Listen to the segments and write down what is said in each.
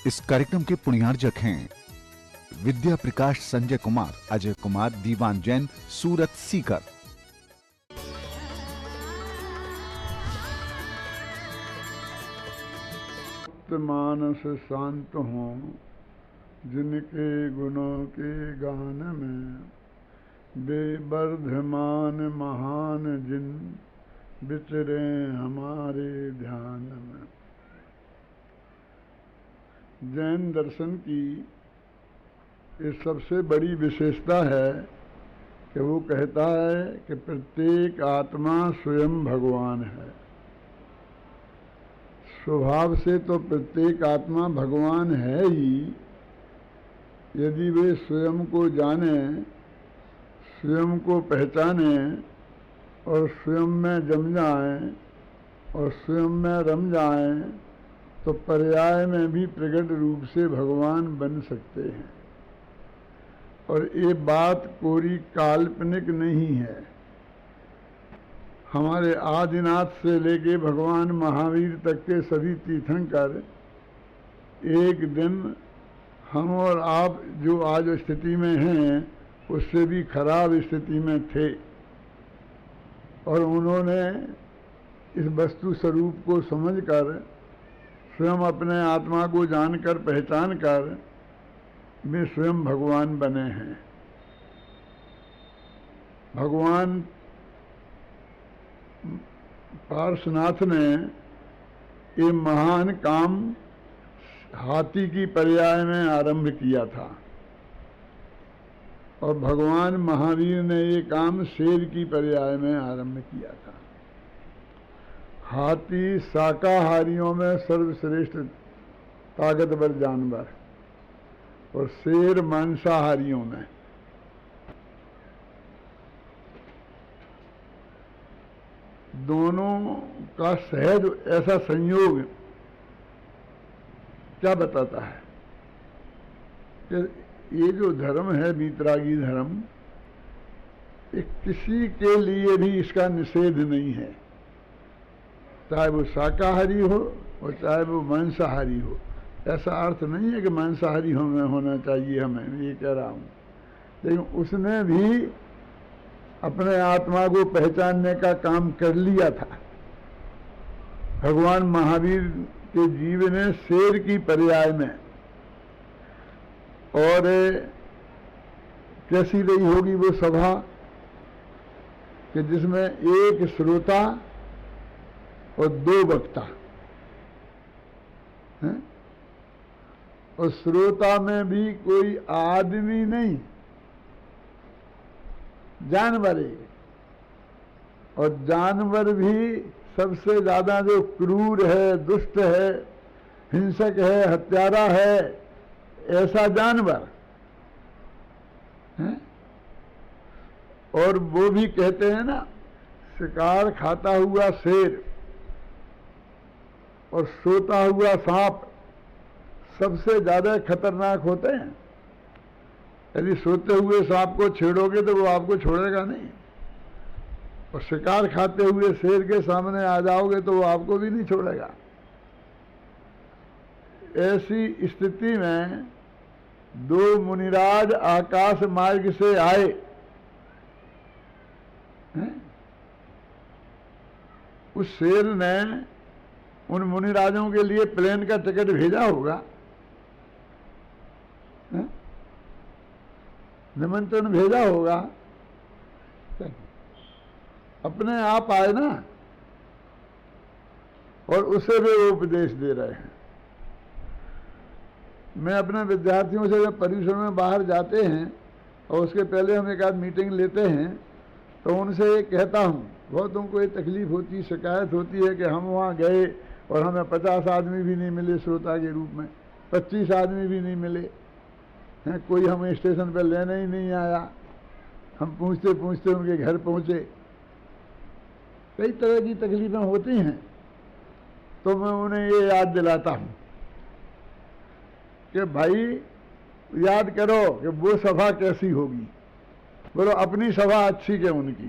इस कार्यक्रम के पुण्यार्जक हैं विद्या प्रकाश संजय कुमार, अजय कुमार, दीवान जैन, सूरत सीकर। मानस शांत हों जिनके गुणों के गान में, बेवर्धमान महान जिन विचरे हमारे ध्यान में। जैन दर्शन की इस सबसे बड़ी विशेषता है कि वो कहता है कि प्रत्येक आत्मा स्वयं भगवान है। स्वभाव से तो प्रत्येक आत्मा भगवान है ही। यदि वे स्वयं को जाने, स्वयं को पहचाने और स्वयं में जम जाएं और स्वयं में रम जाएं, तो पर्याय में भी प्रकट रूप से भगवान बन सकते हैं। और ये बात कोरी काल्पनिक नहीं है। हमारे आदिनाथ से लेके भगवान महावीर तक के सभी तीर्थंकर एक दिन हम और आप जो आज स्थिति में हैं उससे भी खराब स्थिति में थे, और उन्होंने इस वस्तु स्वरूप को समझकर स्वयं अपने आत्मा को जानकर पहचान कर वे स्वयं भगवान बने हैं। भगवान पार्श्वनाथ ने ये महान काम हाथी की पर्याय में आरंभ किया था, और भगवान महावीर ने ये काम शेर की पर्याय में आरंभ किया था। हाथी शाकाहारियों में सर्वश्रेष्ठ ताकतवर जानवर, और शेर मांसाहारियों में। दोनों का सहज ऐसा संयोग क्या बताता है कि ये जो धर्म है वीतरागी धर्म, ये किसी के लिए भी इसका निषेध नहीं है, चाहे वो शाकाहारी हो और चाहे वो मांसाहारी हो। ऐसा अर्थ नहीं है कि मांसाहारी होना चाहिए हमें, मैं ये कह रहा हूँ। लेकिन उसने भी अपने आत्मा को पहचानने का काम कर लिया था। भगवान महावीर के जीव ने शेर की पर्याय में, और कैसी रही होगी वो सभा कि जिसमें एक श्रोता और दो वक्ता हैं, और श्रोता में भी कोई आदमी नहीं, जानवर है। और जानवर भी सबसे ज्यादा जो क्रूर है, दुष्ट है, हिंसक है, हत्यारा है, ऐसा जानवर है। और वो भी कहते हैं ना, शिकार खाता हुआ शेर और सोता हुआ सांप सबसे ज्यादा खतरनाक होते हैं। यदि सोते हुए सांप को छेड़ोगे तो वो आपको छोड़ेगा नहीं, और शिकार खाते हुए शेर के सामने आ जाओगे तो वो आपको भी नहीं छोड़ेगा। ऐसी स्थिति में दो मुनिराज आकाश मार्ग से आए हैं? उस शेर ने उन मुनिराजों के लिए प्लेन का टिकट भेजा होगा, निमंत्रण भेजा होगा, अपने आप आए ना, और उसे भी वो उपदेश दे रहे हैं। मैं अपने विद्यार्थियों से जब परिसर में बाहर जाते हैं और उसके पहले हम एक आध मीटिंग लेते हैं, तो उनसे ये कहता हूँ, बहुत उनको ये तकलीफ होती, शिकायत होती है कि हम वहाँ गए और हमें 50 आदमी भी नहीं मिले श्रोता के रूप में, 25 आदमी भी नहीं मिले हैं, कोई हमें स्टेशन पर लेने ही नहीं आया, हम पूछते पूछते उनके घर पहुँचे। कई तरह की तकलीफें होती हैं। तो मैं उन्हें ये याद दिलाता हूँ कि भाई याद करो कि वो सभा कैसी होगी। बोलो अपनी सभा अच्छी क्या उनकी,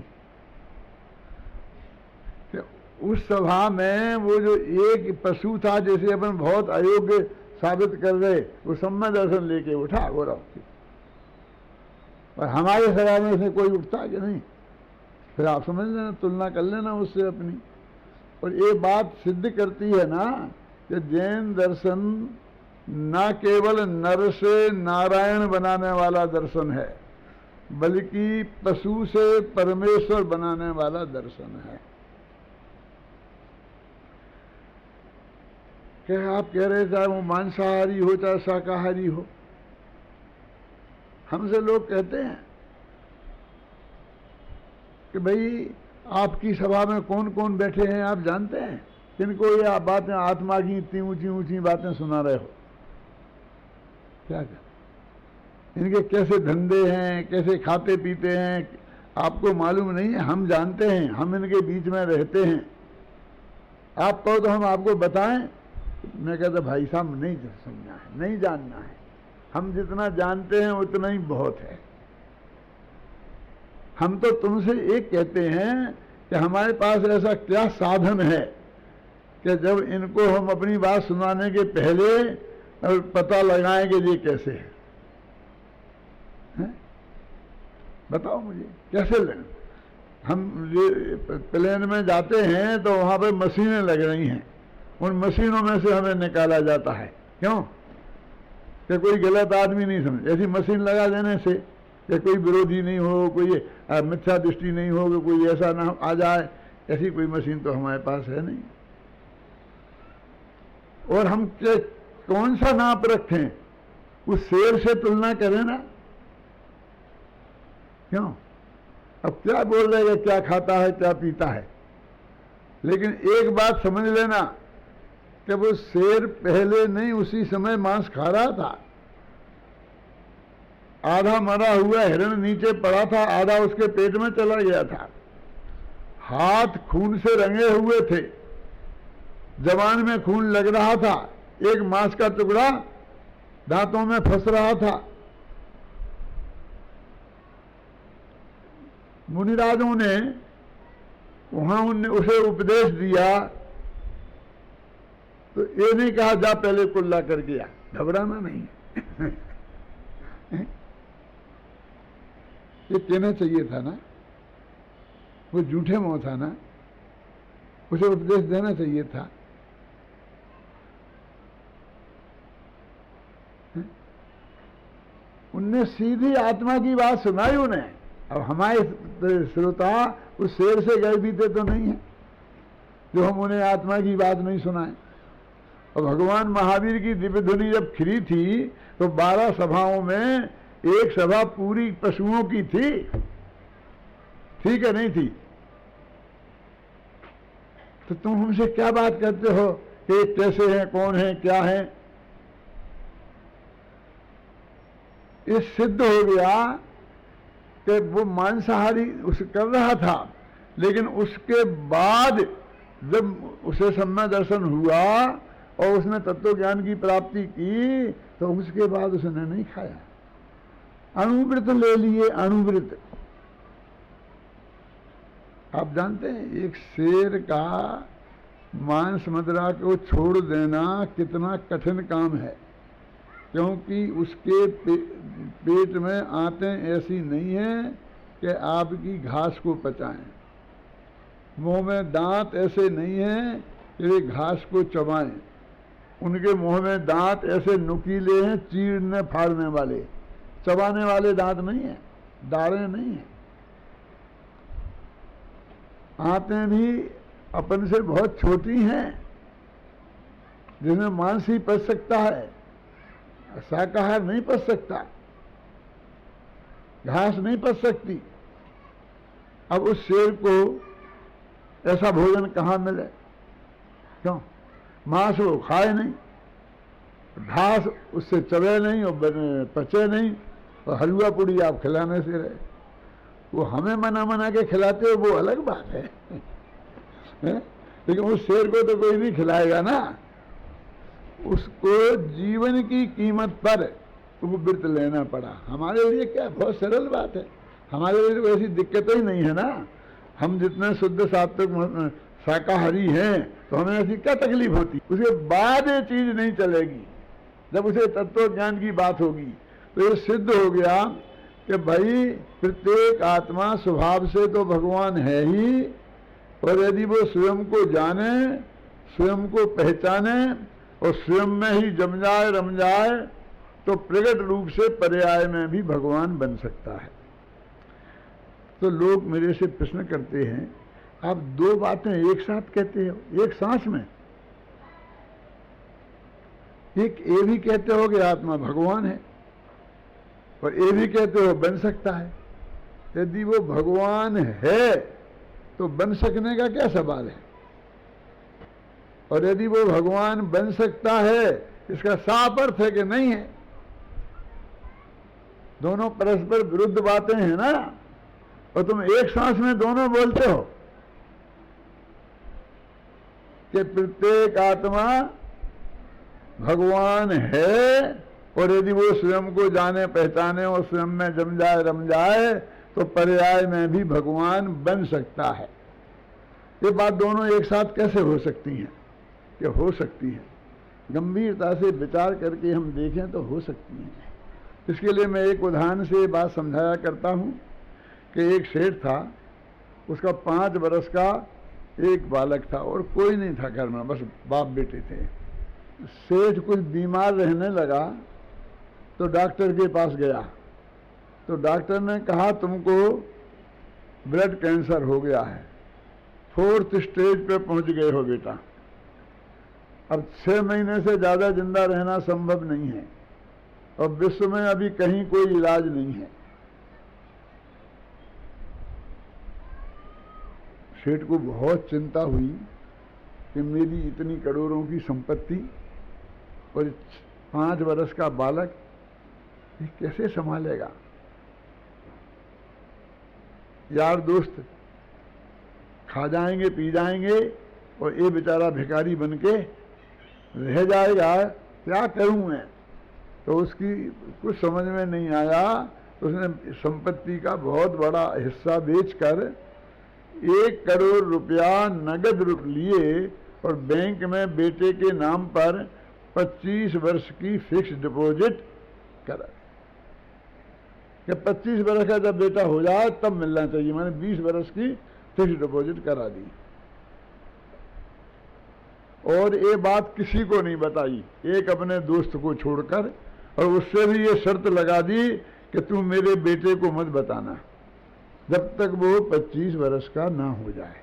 कि उस सभा में वो जो एक पशु था, जैसे अपन बहुत अयोग्य साबित कर रहे, वो सम्य दर्शन लेके उठा गौरव की। और हमारे सभा में से कोई उठता कि नहीं? फिर आप समझ लेना, तुलना कर लेना उससे अपनी। और ये बात सिद्ध करती है ना कि जैन दर्शन न केवल नर से नारायण बनाने वाला दर्शन है, बल्कि पशु से परमेश्वर बनाने वाला दर्शन है। क्या आप कह रहे चाहे वो मांसाहारी हो चाहे शाकाहारी हो, हमसे लोग कहते हैं कि भाई आपकी सभा में कौन कौन बैठे हैं आप जानते हैं? किनको ये आप बातें आत्मा की इतनी ऊंची ऊंची बातें सुना रहे हो? क्या इनके कैसे धंधे हैं, कैसे खाते पीते हैं, आपको मालूम नहीं है? हम जानते हैं, हम इनके बीच में रहते हैं। आप कहो तो हम आपको बताएं? मैं कहता भाई साहब नहीं समझना है, नहीं जानना है, हम जितना जानते हैं उतना ही बहुत है। हम तो तुमसे एक कहते हैं कि हमारे पास ऐसा क्या साधन है कि जब इनको हम अपनी बात सुनाने के पहले पता लगाएं कि ये कैसे है? बताओ मुझे कैसे लगे? हम प्लेन में जाते हैं तो वहां पर मशीनें लग रही हैं, उन मशीनों में से हमें निकाला जाता है। क्यों? कि कोई गलत आदमी नहीं समझ, ऐसी मशीन लगा देने से कि कोई विरोधी नहीं हो, कोई मिथ्या दृष्टि नहीं हो, कि कोई ऐसा ना आ जाए, ऐसी कोई मशीन तो हमारे पास है नहीं। और हम कौन सा नाप रखें? उस शेर से तुलना करें ना। क्यों? अब क्या बोल रहे हैं, क्या खाता है क्या पीता है, लेकिन एक बात समझ लेना कि वो शेर पहले नहीं उसी समय मांस खा रहा था। आधा मरा हुआ हिरण नीचे पड़ा था, आधा उसके पेट में चला गया था, हाथ खून से रंगे हुए थे, जबान में खून लग रहा था, एक मांस का टुकड़ा दांतों में फंस रहा था। मुनिराजों ने वहां उसे उपदेश दिया तो ये नहीं कहा जा पहले कुल्ला करके आ, घबराना नहीं। ये कहना चाहिए था ना, वो झूठे मुंह था ना, उसे उपदेश देना चाहिए था। उनने सीधी आत्मा की बात सुनाई उन्हें। अब हमारे श्रोता उस शेर से गए बीते तो नहीं है जो हम उन्हें आत्मा की बात नहीं सुनाएं। और भगवान महावीर की दिव्य ध्वनि जब खिली थी तो 12 सभाओं में एक सभा पूरी पशुओं की थी, ठीक है नहीं थी? तो तुम हमसे क्या बात करते हो कि कैसे हैं, कौन है, क्या है? ये सिद्ध हो गया कि वो मांसाहारी उस कर रहा था, लेकिन उसके बाद जब उसे सम्य दर्शन हुआ और उसने तत्व ज्ञान की प्राप्ति की तो उसके बाद उसने नहीं खाया, अणुव्रत ले लिए, अणुव्रत। आप जानते हैं एक शेर का मांस मदिरा को छोड़ देना कितना कठिन काम है, क्योंकि उसके पेट में आंतें ऐसी नहीं है कि आपकी घास को पचाएं, मुंह में दांत ऐसे नहीं हैं कि वे घास को चबाएं, उनके मुंह में दांत ऐसे नुकीले हैं चीरने फाड़ने वाले, चबाने वाले दांत नहीं है, दाढ़ें नहीं है। आंतें भी अपन से बहुत छोटी हैं, जिसमें मांस ही पच सकता है, शाकाहार नहीं पच सकता, घास नहीं पच सकती। अब उस शेर को ऐसा भोजन कहाँ मिले? क्यों? मांस वो खाए नहीं, घास उससे चबे नहीं और पचे नहीं, और हलवा पूड़ी आप खिलाने से रहे। वो हमें मना मना के खिलाते हो वो अलग बात है, लेकिन उस शेर को तो कोई नहीं खिलाएगा ना। उसको जीवन की कीमत पर वो व्रत लेना पड़ा। हमारे लिए क्या बहुत सरल बात है, हमारे लिए तो ऐसी दिक्कतें ही नहीं है ना। हम जितने शुद्ध सात्विक शाकाहारी हैं तो हमें ऐसी क्या तकलीफ होती? उसके बाद ये चीज नहीं चलेगी, जब उसे तत्व ज्ञान की बात होगी तो ये सिद्ध हो गया कि भाई प्रत्येक आत्मा स्वभाव से तो भगवान है ही, और यदि वो स्वयं को जाने, स्वयं को पहचाने और स्वयं में ही जम जाए रम जाए तो प्रकट रूप से पर्याय में भी भगवान बन सकता है। तो लोग मेरे से प्रश्न करते हैं, आप दो बातें एक साथ कहते हो एक सांस में, एक ये भी कहते हो कि आत्मा भगवान है और ये भी कहते हो बन सकता है। यदि वो भगवान है तो बन सकने का क्या सवाल है, और यदि वो भगवान बन सकता है इसका साफ अर्थ है कि नहीं है। दोनों परस्पर विरुद्ध बातें हैं ना, और तुम एक सांस में दोनों बोलते हो कि प्रत्येक आत्मा भगवान है, और यदि वो स्वयं को जाने पहचाने और स्वयं में जम जाए रम जाए तो पर्याय में भी भगवान बन सकता है। ये बात दोनों एक साथ कैसे हो सकती हैं? कि हो सकती है, गंभीरता से विचार करके हम देखें तो हो सकती हैं। इसके लिए मैं एक उदाहरण से बात समझाया करता हूँ कि एक सेठ था, उसका 5 वर्ष का एक बालक था और कोई नहीं था घर में, बस बाप बेटे थे। सेठ कुछ बीमार रहने लगा तो डॉक्टर के पास गया, तो डॉक्टर ने कहा तुमको ब्लड कैंसर हो गया है, 4th स्टेज पे पहुंच गए हो बेटा, अब 6 महीने से ज़्यादा जिंदा रहना संभव नहीं है और विश्व में अभी कहीं कोई इलाज नहीं है। सेठ को बहुत चिंता हुई कि मेरी इतनी करोड़ों की संपत्ति और 5 वर्ष का बालक ये कैसे संभालेगा। यार दोस्त खा जाएंगे पी जाएंगे और ये बेचारा भिखारी बन के रह जाएगा, क्या करूं मैं। तो उसकी कुछ समझ में नहीं आया, तो उसने संपत्ति का बहुत बड़ा हिस्सा बेचकर 1 करोड़ रुपया नगद लिए और बैंक में बेटे के नाम पर 25 वर्ष की फिक्स डिपॉजिट करा कि 25 वर्ष का जब बेटा हो जाए तब मिलना चाहिए। मैंने 20 वर्ष की फिक्स डिपॉजिट करा दी और ये बात किसी को नहीं बताई, एक अपने दोस्त को छोड़कर, और उससे भी ये शर्त लगा दी कि तू मेरे बेटे को मत बताना जब तक वो 25 वर्ष का ना हो जाए।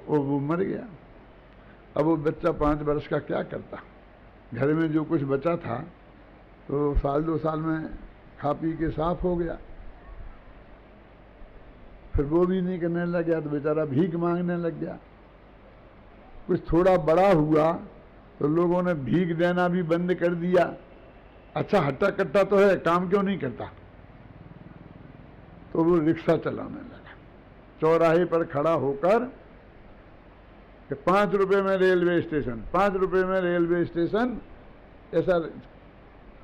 वो मर गया। अब वो बच्चा 5 वर्ष का क्या करता, घर में जो कुछ बचा था तो साल 2 साल में खा पी के साफ हो गया। फिर वो भी नहीं करने लग गया तो बेचारा भीख मांगने लग गया। कुछ थोड़ा बड़ा हुआ तो लोगों ने भीख देना भी बंद कर दिया। अच्छा हट्टा कट्टा तो है, काम क्यों नहीं करता, तो वो रिक्शा चलाने लगा। चौराहे पर खड़ा होकर कि 5 रुपए में रेलवे स्टेशन, 5 रुपए में रेलवे स्टेशन, ऐसा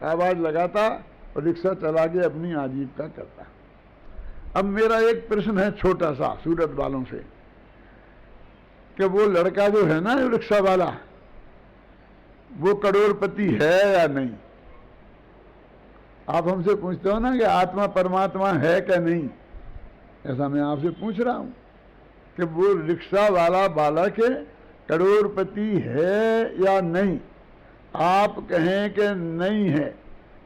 आवाज लगाता और रिक्शा चला के अपनी आजीविका करता। अब मेरा एक प्रश्न है छोटा सा सूरत वालों से कि वो लड़का जो है ना रिक्शा वाला, वो करोड़पति है या नहीं। आप हमसे पूछते हो ना कि आत्मा परमात्मा है क्या नहीं, ऐसा मैं आपसे पूछ रहा हूं कि वो रिक्शा वाला बालक करोड़पति है या नहीं। आप कहें कि नहीं है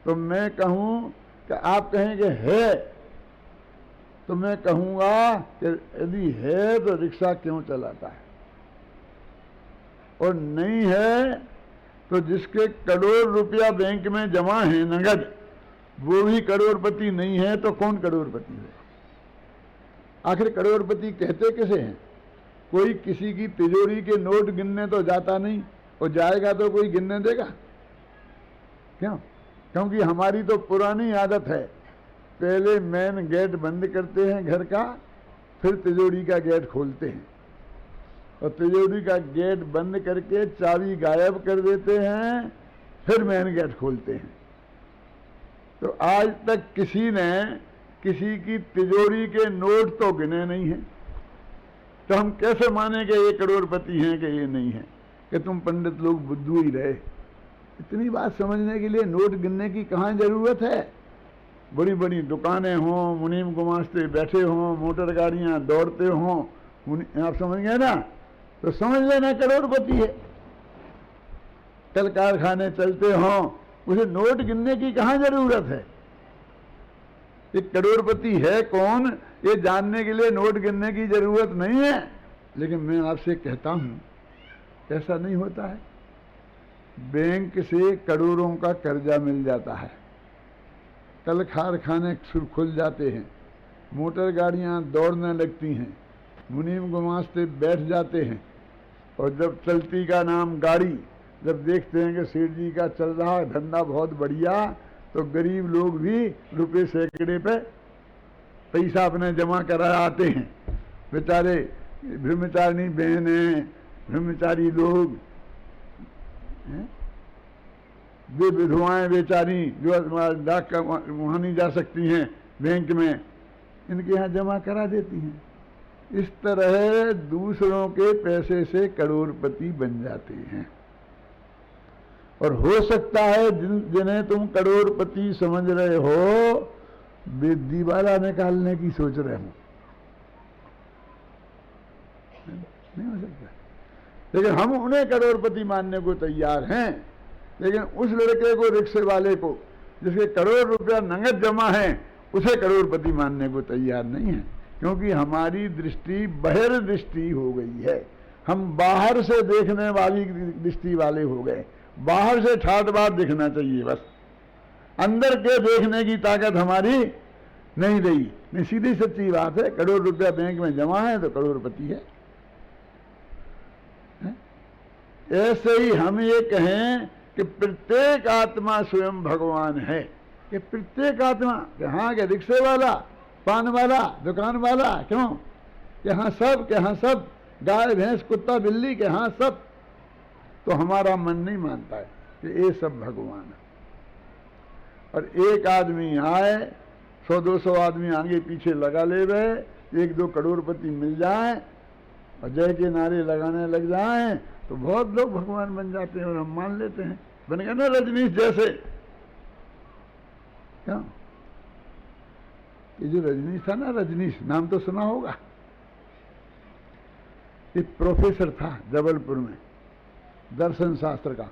तो मैं कहूं कि आप कहें कि है, तो मैं कहूंगा कि यदि है तो रिक्शा क्यों चलाता है, और नहीं है तो जिसके करोड़ रुपया बैंक में जमा है नगद, वो भी करोड़पति नहीं है तो कौन करोड़पति है। आखिर करोड़पति कहते किसे हैं? कोई किसी की तिजोरी के नोट गिनने तो जाता नहीं, और जाएगा तो कोई गिनने देगा क्यों? क्योंकि हमारी तो पुरानी आदत है, पहले मेन गेट बंद करते हैं घर का, फिर तिजोरी का गेट खोलते हैं, और तिजोरी का गेट बंद करके चाबी गायब कर देते हैं, फिर मेन गेट खोलते हैं। तो आज तक किसी ने किसी की तिजोरी के नोट तो गिने नहीं हैं, तो हम कैसे माने कि ये करोड़पति हैं कि ये नहीं है? कि तुम पंडित लोग बुद्धू ही रहे, इतनी बात समझने के लिए नोट गिनने की कहाँ जरूरत है? बड़ी बड़ी दुकानें हों, मुनीम गुमास्ते बैठे हों, मोटर गाड़ियां दौड़ते हों, आप समझ गए ना? तो समझ लेना करोड़पति है। कल कारखाने चलते हों, उसे नोट गिनने की कहाँ जरूरत है? ये करोड़पति है कौन, ये जानने के लिए नोट गिनने की जरूरत नहीं है। लेकिन मैं आपसे कहता हूं ऐसा नहीं होता है। बैंक से करोड़ों का कर्जा मिल जाता है, कल कारखाने खुल जाते हैं, मोटर गाड़ियां दौड़ने लगती हैं, मुनीम गुमास्ते बैठ जाते हैं, और जब चलती का नाम गाड़ी, जब देखते हैं कि सेठ जी का चल रहा धंधा बहुत बढ़िया, तो गरीब लोग भी रुपए सैकड़े पे पैसा अपने जमा करा आते हैं। बेचारे ब्रह्मचारिणी बहनें, ब्रह्मचारी लोग, वे विधवाएं बेचारी जो डाक का वहाँ नहीं जा सकती हैं बैंक में, इनके यहाँ जमा करा देती हैं। इस तरह दूसरों के पैसे से करोड़पति बन जाते हैं। और हो सकता है जिन्हें तुम करोड़पति समझ रहे हो, वे दिवाला निकालने की सोच रहे हो। नहीं हो सकता। लेकिन हम उन्हें करोड़पति मानने को तैयार हैं। लेकिन उस लड़के को, रिक्शे वाले को, जिसके करोड़ रुपया नगद जमा है, उसे करोड़पति मानने को तैयार नहीं है। क्योंकि हमारी दृष्टि बहिर्दृष्टि हो गई है। हम बाहर से देखने वाली दृष्टि वाले हो गए। बाहर से ठाट बात दिखना चाहिए बस, अंदर के देखने की ताकत हमारी नहीं रही। नहीं, सीधी सच्ची बात है, करोड़ रुपया बैंक में जमा है तो करोड़पति है। ऐसे ही हम ये कहें कि प्रत्येक आत्मा स्वयं भगवान है, कि प्रत्येक आत्मा, कि हाँ के रिक्शे वाला, पान वाला, दुकान वाला, क्यों कि हाँ सब, के हाँ सब, गाय भैंस कुत्ता बिल्ली, के हाँ सब। तो हमारा मन नहीं मानता है कि ये सब भगवान है। और एक आदमी आए, 100-200 आदमी आगे पीछे लगा ले गए, 1-2 करोड़पति मिल जाए और जय के नारे लगाने लग जाएं, तो बहुत लोग भगवान बन जाते हैं और हम मान लेते हैं। बन गए ना रजनीश जैसे। क्या ये जो रजनीश था ना, रजनीश नाम तो सुना होगा। एक प्रोफेसर था जबलपुर में, दर्शन शास्त्र का।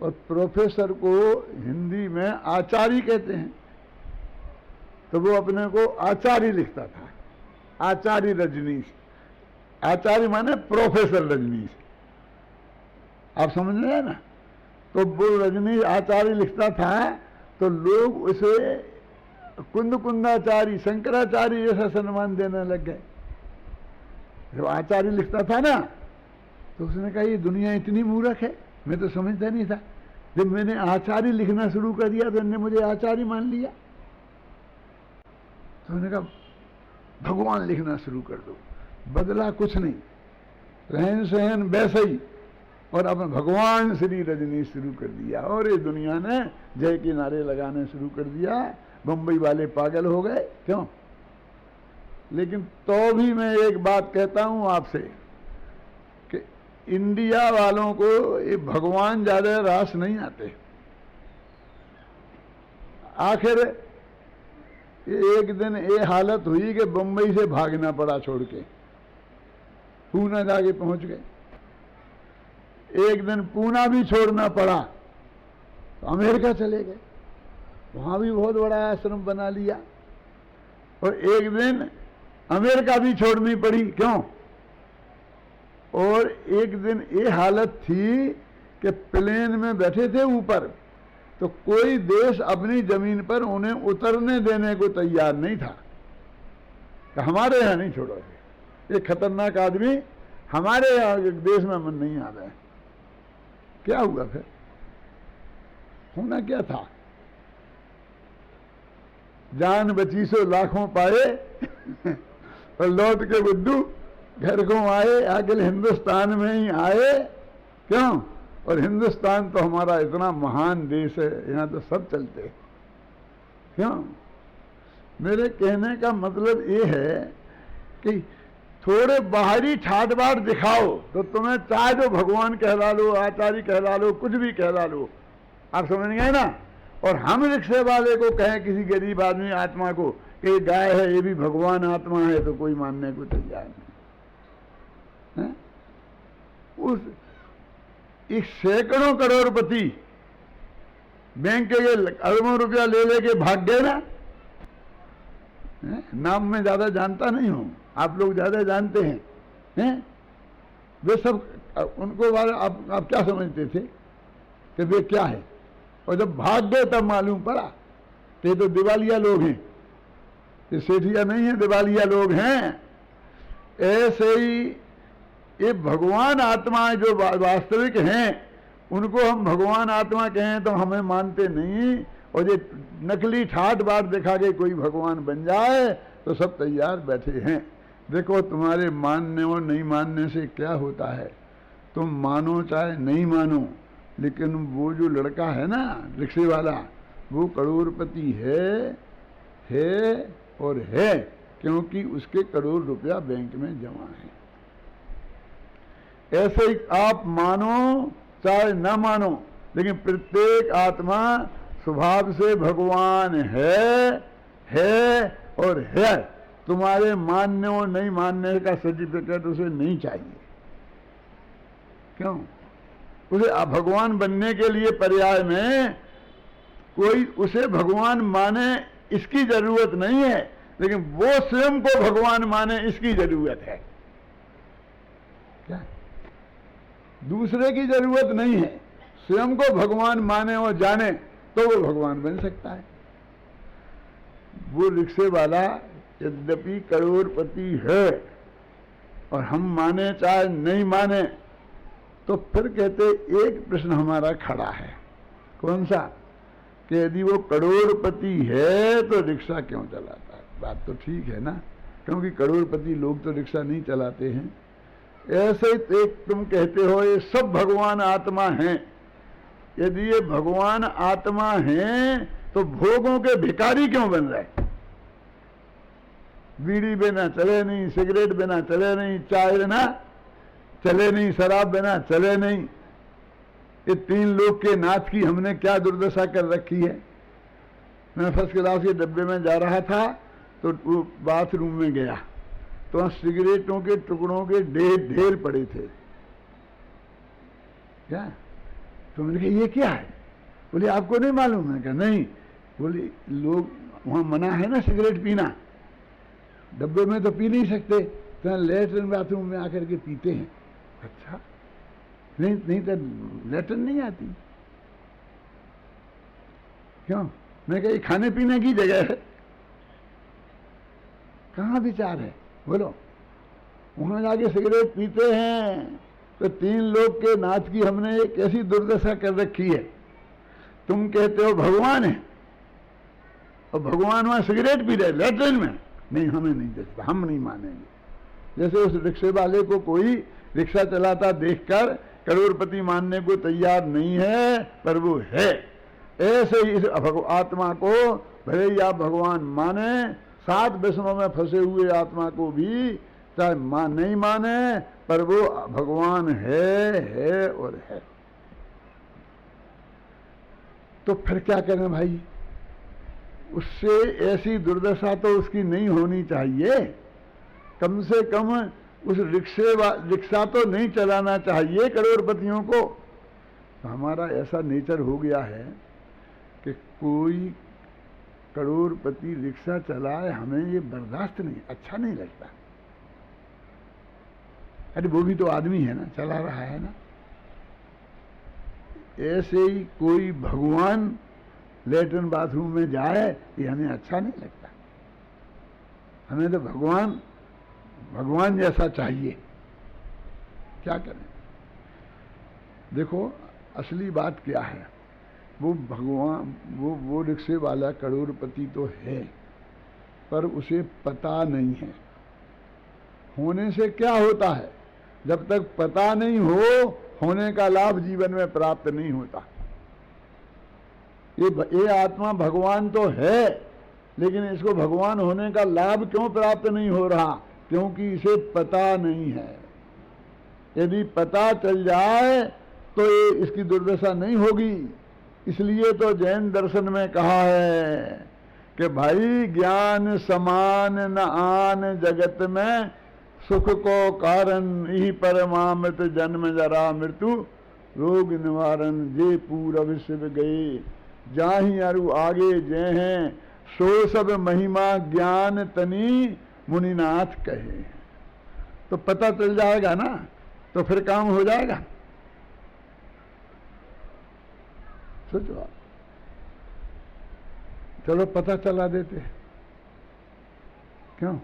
और प्रोफेसर को हिंदी में आचार्य कहते हैं, तो वो अपने को आचार्य लिखता था, आचार्य रजनीश। आचार्य माने प्रोफेसर रजनीश, आप समझ रहे हैं ना? तो वो रजनीश आचार्य लिखता था, तो लोग उसे कुंदाचार्य, शंकराचार्य जैसा सम्मान देने लग गए। जब आचार्य लिखता था ना, तो उसने कहा ये दुनिया इतनी मूर्ख है, मैं तो समझता नहीं था। जब मैंने आचार्य लिखना शुरू कर दिया तो इन्होंने मुझे आचार्य मान लिया। तो उन्होंने कहा भगवान लिखना शुरू कर दो। बदला कुछ नहीं, रहन सहन वैसे ही, और अब भगवान श्री रजनीश शुरू कर दिया। और ये दुनिया ने जय के नारे लगाने शुरू कर दिया। बम्बई वाले पागल हो गए, क्यों? लेकिन तो भी मैं एक बात कहता हूं आपसे कि इंडिया वालों को ये भगवान ज्यादा रास नहीं आते। आखिर एक दिन ये हालत हुई कि बम्बई से भागना पड़ा छोड़ के, पूना जाके पहुंच गए। एक दिन पूना भी छोड़ना पड़ा तो अमेरिका चले गए, वहां भी बहुत बड़ा आश्रम बना लिया। और एक दिन अमेरिका भी छोड़नी पड़ी, क्यों? और एक दिन ये हालत थी कि प्लेन में बैठे थे ऊपर, तो कोई देश अपनी जमीन पर उन्हें उतरने देने को तैयार नहीं था कि हमारे यहां नहीं छोड़ोगे, ये खतरनाक आदमी हमारे देश में मन नहीं आ रहा है। क्या हुआ फिर? होना क्या था? जान बची सो लाखों पाए और लौट के बुद्धू घर को आए। आखिर हिंदुस्तान में ही आए, क्यों? और हिंदुस्तान तो हमारा इतना महान देश है, यहाँ तो सब चलते हैं, क्यों? मेरे कहने का मतलब ये है कि थोड़े बाहरी ठाट बाट दिखाओ तो तुम्हें चाहे तो भगवान कहला लो, आचार्य कहला लो, कुछ भी कहला लो। आप समझ गए ना। और हम रिक्शे वाले को कहें किसी गरीब आदमी आत्मा को कि गाय है ये भी भगवान आत्मा है, तो कोई मानने को तैयार नहीं है। उस एक सैकड़ों करोड़पति बैंक के अरबों रुपया ले लेके भाग गए ना। नाम में ज्यादा जानता नहीं हूं, आप लोग ज्यादा जानते हैं। वे सब उनको बारे आप क्या समझते थे कि वे क्या है, और जब भाग गए तब मालूम पड़ा कि ये तो दिवालिया लोग हैं, ये सेठिया नहीं है, दिवालिया लोग हैं। ऐसे ही ये भगवान आत्मा जो वास्तविक हैं उनको हम भगवान आत्मा कहें तो हमें मानते नहीं, और ये नकली ठाट बाट दिखा के कोई भगवान बन जाए तो सब तैयार बैठे हैं। देखो तुम्हारे मानने और नहीं मानने से क्या होता है, तुम मानो चाहे नहीं मानो, लेकिन वो जो लड़का है ना रिक्शे वाला, वो करोड़पति है और है, क्योंकि उसके करोड़ रुपया बैंक में जमा है। ऐसे ही आप मानो चाहे न मानो, लेकिन प्रत्येक आत्मा स्वभाव से भगवान है और है। तुम्हारे मानने और नहीं मानने का सर्टिफिकेट उसे नहीं चाहिए। क्यों? उसे भगवान बनने के लिए पर्याय में कोई उसे भगवान माने इसकी जरूरत नहीं है, लेकिन वो स्वयं को भगवान माने इसकी जरूरत है। क्या? दूसरे की जरूरत नहीं है, स्वयं को भगवान माने और जाने तो वो भगवान बन सकता है। वो रिक्शे वाला यद्यपि करोड़पति है और हम माने चाहे नहीं माने, तो फिर कहते एक प्रश्न हमारा खड़ा है। कौन सा? कि यदि वो करोड़पति है तो रिक्शा क्यों चलाता है? बात तो ठीक है ना, क्योंकि करोड़पति लोग तो रिक्शा नहीं चलाते हैं। ऐसे एक तुम कहते हो ये सब भगवान आत्मा हैं। यदि ये भगवान आत्मा हैं तो भोगों के भिखारी क्यों बन रहे? बीड़ी बिना चले नहीं, सिगरेट बिना चले नहीं, चाय बिना चले नहीं, शराब बिना चले नहीं। ये तीन लोग के नाथ की हमने क्या दुर्दशा कर रखी है। मैं फर्स्ट क्लास के डब्बे में जा रहा था तो वो बाथरूम में गया तो वहां सिगरेटों के टुकड़ों के ढेर पड़े थे। क्या? तो मैंने कहा ये क्या है? बोले आपको नहीं मालूम? मैंने कहा नहीं। बोले लोग वहां मना है ना सिगरेट पीना, डब्बे में तो पी नहीं सकते, तो लेटरिन बाथरूम में आकर के पीते हैं। अच्छा, नहीं तो लेटरिन नहीं आती। क्यों? मैं कहा खाने पीने की जगह है, कहाँ विचार है? बोलो। वहां जाके सिगरेट पीते हैं तो तीन लोग के नाच की हमने एक ऐसी दुर्दशा कर रखी है। तुम कहते हो भगवान है और भगवान वहां सिगरेट पी रहे लेटरिन में। नहीं, हमें नहीं देखता, हम नहीं मानेंगे। जैसे उस रिक्शे वाले को कोई रिक्शा चलाता देखकर करोड़पति मानने को तैयार नहीं है, पर वो है। ऐसे ही इस आत्मा को भले ही आप भगवान माने, 7 व्यसनों में फंसे हुए आत्मा को भी चाहे नहीं माने, पर वो भगवान है और है। तो फिर क्या करें भाई? उससे ऐसी दुर्दशा तो उसकी नहीं होनी चाहिए। कम से कम उस रिक्शा तो नहीं चलाना चाहिए करोड़पतियों को। तो हमारा ऐसा नेचर हो गया है कि कोई करोड़पति रिक्शा चलाए, हमें ये बर्दाश्त नहीं, अच्छा नहीं लगता। अरे वो भी तो आदमी है ना, चला रहा है ना। ऐसे ही कोई भगवान लेटरिन बाथरूम में जाए, ये हमें अच्छा नहीं लगता। हमें तो भगवान जैसा चाहिए। क्या करें? देखो असली बात क्या है, वो भगवान वो रिक्शे वाला करोड़पति तो है, पर उसे पता नहीं है। होने से क्या होता है? जब तक पता नहीं हो, होने का लाभ जीवन में प्राप्त नहीं होता। ये आत्मा भगवान तो है, लेकिन इसको भगवान होने का लाभ क्यों प्राप्त नहीं हो रहा? क्योंकि इसे पता नहीं है। यदि पता चल जाए तो ये इसकी दुर्दशा नहीं होगी। इसलिए तो जैन दर्शन में कहा है कि भाई ज्ञान समान न आन जगत में, सुख को कारण यही परमामृत, जन्म जरा मृत्यु रोग निवारण, जे पूरब शिव गए जाहि अरु आगे जय हैं, सो सब महिमा ज्ञान तनी मुनिनाथ कहे। तो पता चल जाएगा ना, तो फिर काम हो जाएगा। सोचो आप, चलो पता चला देते, क्यों?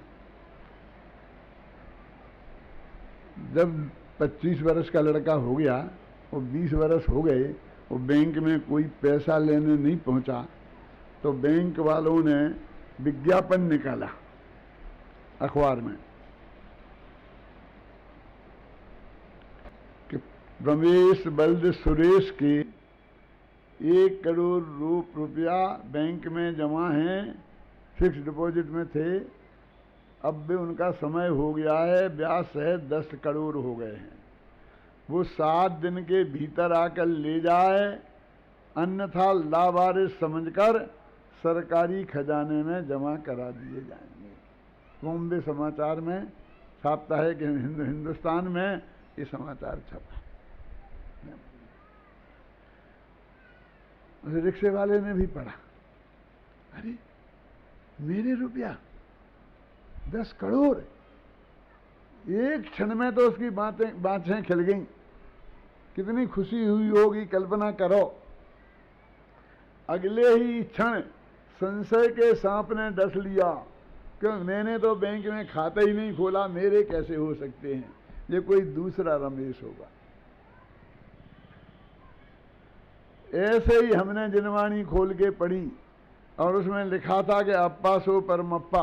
जब 25 वर्ष का लड़का हो गया, वो 20 वर्ष हो गए, वो बैंक में कोई पैसा लेने नहीं पहुंचा, तो बैंक वालों ने विज्ञापन निकाला अखबार में कि रमेश बल्द सुरेश के 1 करोड़ रुपया बैंक में जमा हैं, फिक्स डिपॉजिट में थे, अब भी उनका समय हो गया है, ब्याज सहित 10 करोड़ हो गए हैं। वो 7 दिन के भीतर आकर ले जाए, अन्यथा लावारिस समझकर सरकारी खजाने में जमा करा दिए जाएंगे। बॉम्बे समाचार में साप्ताहिक हिंदुस्तान में ये समाचार छपा। रिक्शे वाले ने भी पढ़ा, अरे मेरे रुपया 10 करोड़, एक क्षण में तो उसकी बातें खिल गई। कितनी खुशी हुई होगी, कल्पना करो। अगले ही क्षण संशय के सांप ने डस लिया, क्यों? मैंने तो बैंक में खाता ही नहीं खोला, मेरे कैसे हो सकते हैं, ये कोई दूसरा रमेश होगा। ऐसे ही हमने जिनवाणी खोल के पढ़ी और उसमें लिखा था कि अप्पा सो परमप्पा।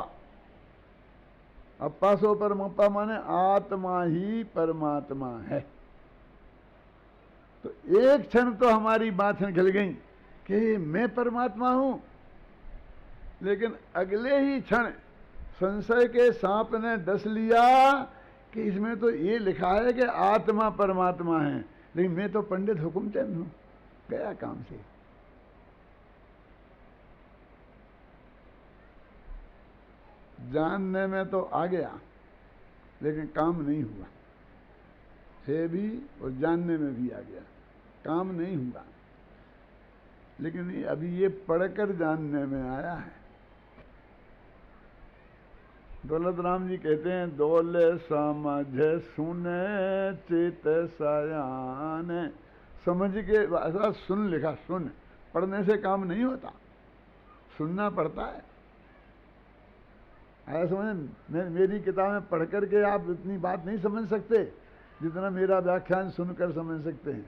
अप्पा सो परमप्पा माने आत्मा ही परमात्मा है। तो एक क्षण तो हमारी बातें खिल गई कि मैं परमात्मा हूं, लेकिन अगले ही क्षण संशय के सांप ने डस लिया कि इसमें तो ये लिखा है कि आत्मा परमात्मा है, लेकिन मैं तो पंडित हुकुमचंद हूं। गया काम से। जानने में तो आ गया, लेकिन काम नहीं हुआ है भी, और जानने में भी आ गया, काम नहीं हुआ। लेकिन अभी ये पढ़कर जानने में आया है। दौलत राम जी कहते हैं, दौले समझ सुने चेत सयान। समझ के ऐसा सुन लिखा, सुन, पढ़ने से काम नहीं होता, सुनना पड़ता है। ऐसा समझ, मेरी किताबें पढ़ करके आप इतनी बात नहीं समझ सकते जितना मेरा व्याख्यान सुनकर समझ सकते हैं।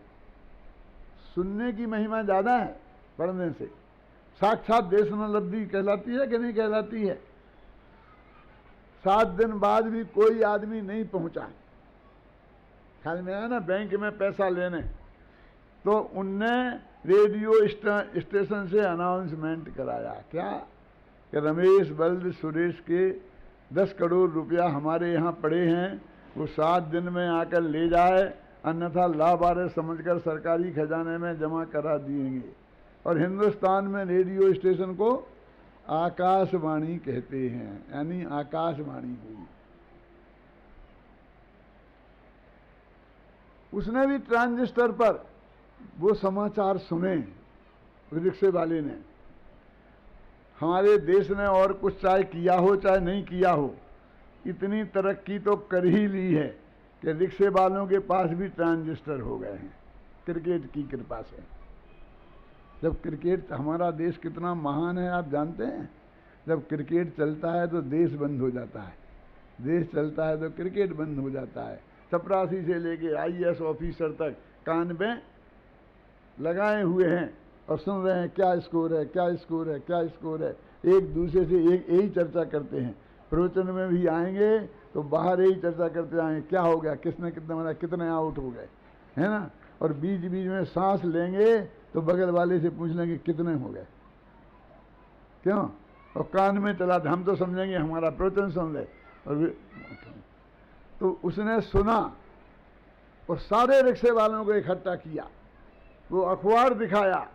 सुनने की महिमा ज़्यादा है पढ़ने से। साक्षात देशनालब्धि कहलाती है कि नहीं कहलाती है? 7 दिन बाद भी कोई आदमी नहीं पहुंचा। ख्याल में आया ना, बैंक में पैसा लेने, तो उनने रेडियो स्टेशन से अनाउंसमेंट कराया, क्या कि रमेश बल्द सुरेश के 10 करोड़ रुपया हमारे यहाँ पड़े हैं, वो 7 दिन में आकर ले जाए, अन्यथा लावारिस समझकर सरकारी खजाने में जमा करा दिएंगे। और हिंदुस्तान में रेडियो स्टेशन को आकाशवाणी कहते हैं, यानी आकाशवाणी हुई। उसने भी ट्रांजिस्टर पर वो समाचार सुने, रिक्शे वाले ने। हमारे देश ने और कुछ चाहे किया हो चाहे नहीं किया हो, इतनी तरक्की तो कर ही ली है कि रिक्शे वालों के पास भी ट्रांजिस्टर हो गए हैं, क्रिकेट की कृपा से। जब क्रिकेट, हमारा देश कितना महान है आप जानते हैं। जब क्रिकेट चलता है तो देश बंद हो जाता है, देश चलता है तो क्रिकेट बंद हो जाता है। चपरासी से लेके IAS ऑफिसर तक कान में लगाए हुए हैं और सुन रहे हैं, क्या स्कोर है, क्या स्कोर है, क्या स्कोर है। एक दूसरे से यही चर्चा करते हैं। प्रवचन में भी आएंगे तो बाहर यही चर्चा करते आएंगे, क्या हो गया, किसने कितना मारा, कितने आउट हो गए, है ना। और बीच बीच में सांस लेंगे तो बगल वाले से पूछ लेंगे कितने हो गए, क्यों। और कान में चला, हम तो समझेंगे हमारा प्रवचन सुन ले, और तो उसने सुना और सारे रिक्शे वालों को इकट्ठा किया, वो अखबार दिखाया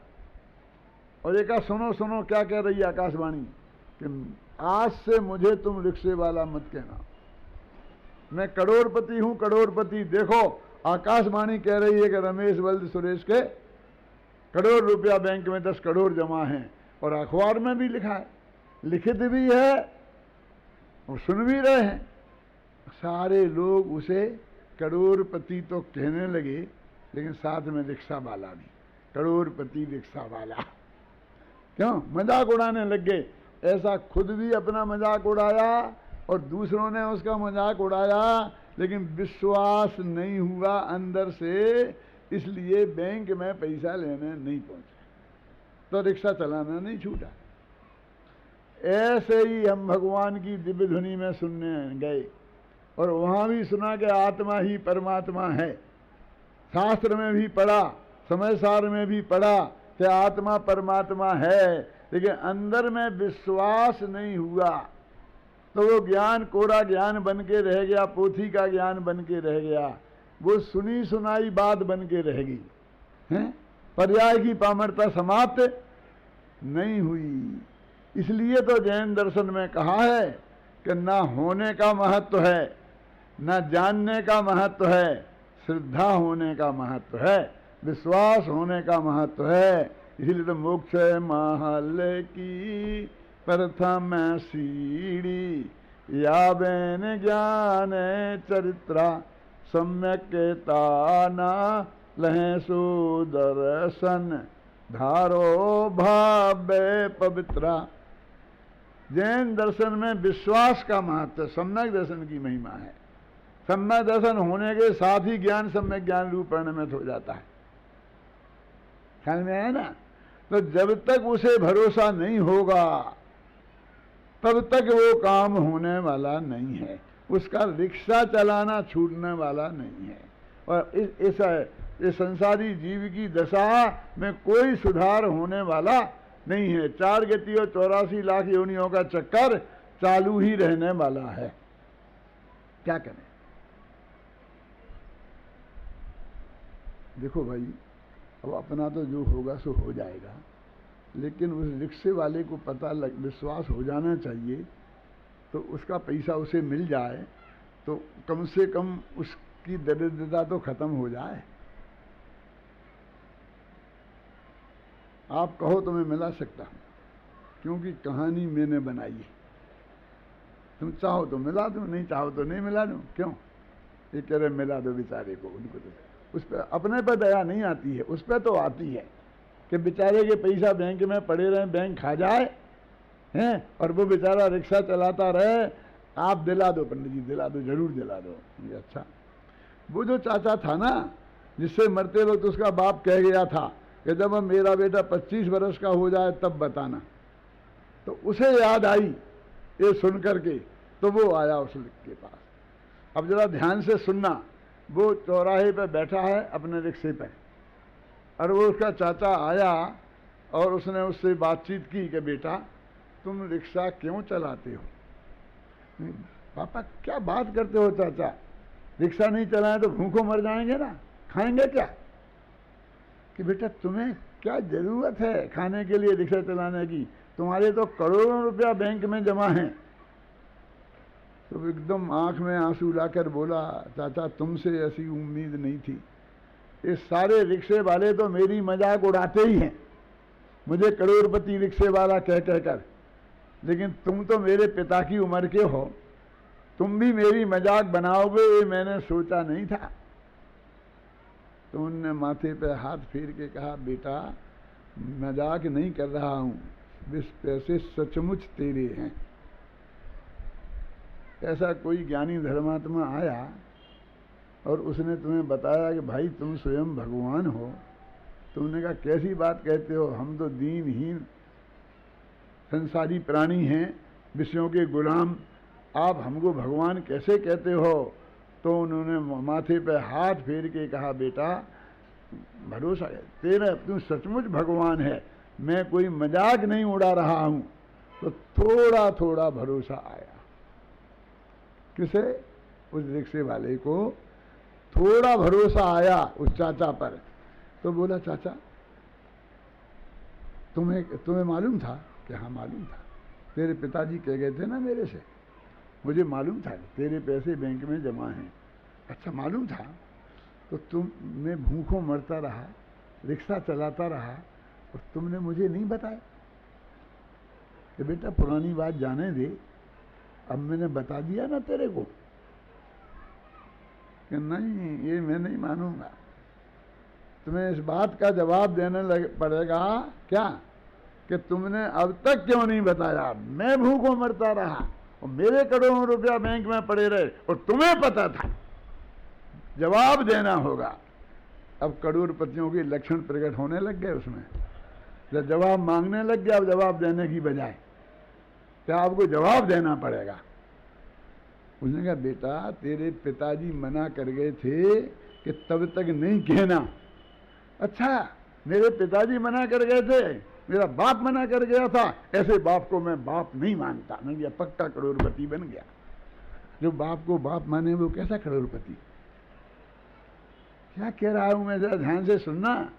और एक सुनो सुनो क्या कह रही है आकाशवाणी कि आज से मुझे तुम रिक्शे वाला मत कहना, मैं करोड़पति हूं, करोड़पति। देखो आकाशवाणी कह रही है कि रमेश बल्द सुरेश के करोड़ रुपया बैंक में 10 करोड़ जमा हैं, और अखबार में भी लिखा है, लिखित भी है और सुन भी रहे हैं। सारे लोग उसे करोड़पति तो कहने लगे, लेकिन साथ में रिक्शा वाला भी, करोड़पति रिक्शा वाला। क्यों? मजाक उड़ाने लग गए। ऐसा खुद भी अपना मजाक उड़ाया और दूसरों ने उसका मजाक उड़ाया, लेकिन विश्वास नहीं हुआ अंदर से, इसलिए बैंक में पैसा लेने नहीं पहुंचे, तो रिक्शा चलाना नहीं छूटा। ऐसे ही हम भगवान की दिव्य ध्वनि में सुनने गए और वहां भी सुना कि आत्मा ही परमात्मा है। शास्त्र में भी पढ़ा, समय सार में भी पढ़ा कि आत्मा परमात्मा है, लेकिन अंदर में विश्वास नहीं हुआ, तो वो ज्ञान कोरा ज्ञान बन के रह गया, पोथी का ज्ञान बन के रह गया, वो सुनी सुनाई बात बन के रह गई है। पर्याय की पामरता समाप्त नहीं हुई। इसलिए तो जैन दर्शन में कहा है कि ना होने का महत्व है, ना जानने का महत्व है, श्रद्धा होने का महत्व है, विश्वास होने का महत्व है। इसलिए तो मोक्ष महल की प्रथम सीढ़ी, या बेन ज्ञान चरित्रा सम्यक ताना लहे सुदर्शन धारो भावे पवित्रा। जैन दर्शन में विश्वास का महत्व, सम्यक दर्शन की महिमा है। सम्यक दर्शन होने के साथ ही ज्ञान सम्यक ज्ञान रूप परिणमित हो जाता है। ख्याल में है ना? तो जब तक उसे भरोसा नहीं होगा तब तक वो काम होने वाला नहीं है, उसका रिक्शा चलाना छूटने वाला नहीं है। और इस संसारी जीव की दशा में कोई सुधार होने वाला नहीं है। 4 गति और 84 लाख योनियों का चक्कर चालू ही रहने वाला है। क्या करें? देखो भाई, अब अपना तो जो होगा सो हो जाएगा, लेकिन उस रिक्शे वाले को विश्वास हो जाना चाहिए, तो उसका पैसा उसे मिल जाए तो कम से कम उसकी दरिद्रता तो खत्म हो जाए। आप कहो तो मैं मिला सकता हूं, क्योंकि कहानी मैंने बनाई है। तुम चाहो तो मिला दूं, नहीं चाहो तो नहीं मिला दूं। क्यों? ये कह रहे मिला दो बेचारे को, उनको तो उस पर अपने पर दया नहीं आती है, उस पर तो आती है कि बेचारे के पैसा बैंक में पड़े रहे, बैंक खा जाए हैं, और वो बेचारा रिक्शा चलाता रहे। आप दिला दो पंडित जी, दिला दो, जरूर दिला दो। अच्छा, वो जो चाचा था ना, जिससे मरते वक्त उसका बाप कह गया था कि जब मेरा बेटा 25 वर्ष का हो जाए तब बताना, तो उसे याद आई ये सुन करके, तो वो आया उसके पास। अब जरा ध्यान से सुनना, वो चौराहे पे बैठा है अपने रिक्शे पे, और वो उसका चाचा आया और उसने उससे बातचीत की कि बेटा तुम रिक्शा क्यों चलाते हो? पापा क्या बात करते हो चाचा, रिक्शा नहीं चलाएं तो भूखों मर जाएंगे ना, खाएंगे क्या? कि बेटा तुम्हें क्या जरूरत है खाने के लिए रिक्शा चलाने की, तुम्हारे तो करोड़ों रुपया बैंक में जमा हैं। तो एकदम आंख में आंसू लाकर बोला, चाचा तुमसे ऐसी उम्मीद नहीं थी। ये सारे रिक्शे वाले तो मेरी मजाक उड़ाते ही हैं, मुझे करोड़पति रिक्शे वाला कह कहकर, लेकिन तुम तो मेरे पिता की उम्र के हो, तुम भी मेरी मजाक बनाओगे ये मैंने सोचा नहीं था। तो उनने माथे पे हाथ फेर के कहा, बेटा मजाक नहीं कर रहा हूं, इस पैसे सचमुच तेरे हैं। ऐसा कोई ज्ञानी धर्मात्मा आया और उसने तुम्हें बताया कि भाई तुम स्वयं भगवान हो। तुमने कहा कैसी बात कहते हो, हम तो दीनहीन संसारी प्राणी हैं, विषयों के गुलाम, आप हमको भगवान कैसे कहते हो? तो उन्होंने माथे पे हाथ फेर के कहा, बेटा भरोसा है तेरा, तुम सचमुच भगवान है, मैं कोई मजाक नहीं उड़ा रहा हूं। तो थोड़ा थोड़ा भरोसा आया। किसे? उस रिक्शे वाले को थोड़ा भरोसा आया उस चाचा पर, तो बोला चाचा तुम्हें मालूम था? कि हाँ मालूम था, तेरे पिताजी कह गए थे ना मेरे से, मुझे मालूम था तेरे पैसे बैंक में जमा हैं। अच्छा मालूम था, तो मैं भूखों मरता रहा, रिक्शा चलाता रहा और तुमने मुझे नहीं बताया कि बेटा पुरानी बात जाने दे, अब मैंने बता दिया ना तेरे को कि नहीं ये मैं नहीं मानूंगा, तुम्हें इस बात का जवाब देने पड़ेगा क्या कि तुमने अब तक क्यों नहीं बताया। मैं भूखों मरता रहा और मेरे करोड़ों रुपया बैंक में पड़े रहे और तुम्हें पता था, जवाब देना होगा। अब करोड़पतियों के लक्षण प्रकट होने लग गए उसमें, जब जवाब मांगने लग गया, अब जवाब देने की बजाय क्या आपको जवाब देना पड़ेगा। उसने कहा बेटा तेरे पिताजी मना कर गए थे कि तब तक नहीं कहना। अच्छा मेरे पिताजी मना कर गए थे, मेरा बाप मना कर गया था, ऐसे बाप को मैं बाप नहीं मानता। मैं गया पक्का करोड़पति बन गया। जो बाप को बाप माने वो कैसा करोड़पति। क्या कह रहा हूं मैं, जरा ध्यान से सुनना।